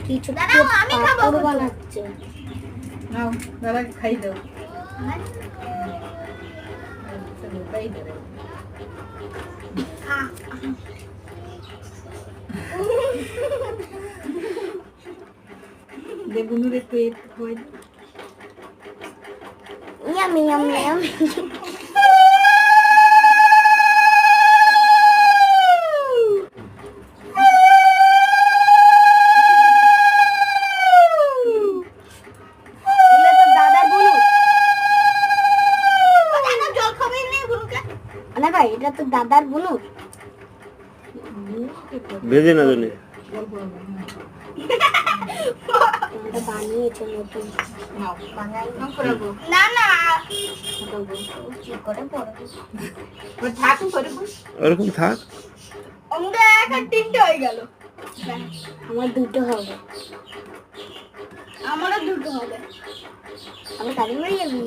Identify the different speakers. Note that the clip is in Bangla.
Speaker 1: কিছু পাপড় বানাচ্ছে।
Speaker 2: নাও দাদা খাই দাও। খাই দাও। বেগুনের একটু হয়।
Speaker 1: Yummy yummy yummy. ভাই এটা তো দাদার বুনুর।
Speaker 3: ভেজে না জানি
Speaker 1: বানিয়েছে নতুন।
Speaker 2: না না
Speaker 3: ওরকম থাক।
Speaker 2: তিনটে হয়ে গেল।
Speaker 1: আমার দুটো হবে।
Speaker 2: আমারও দুটো হবে।
Speaker 1: আমি তাড়ি মারি যাবি।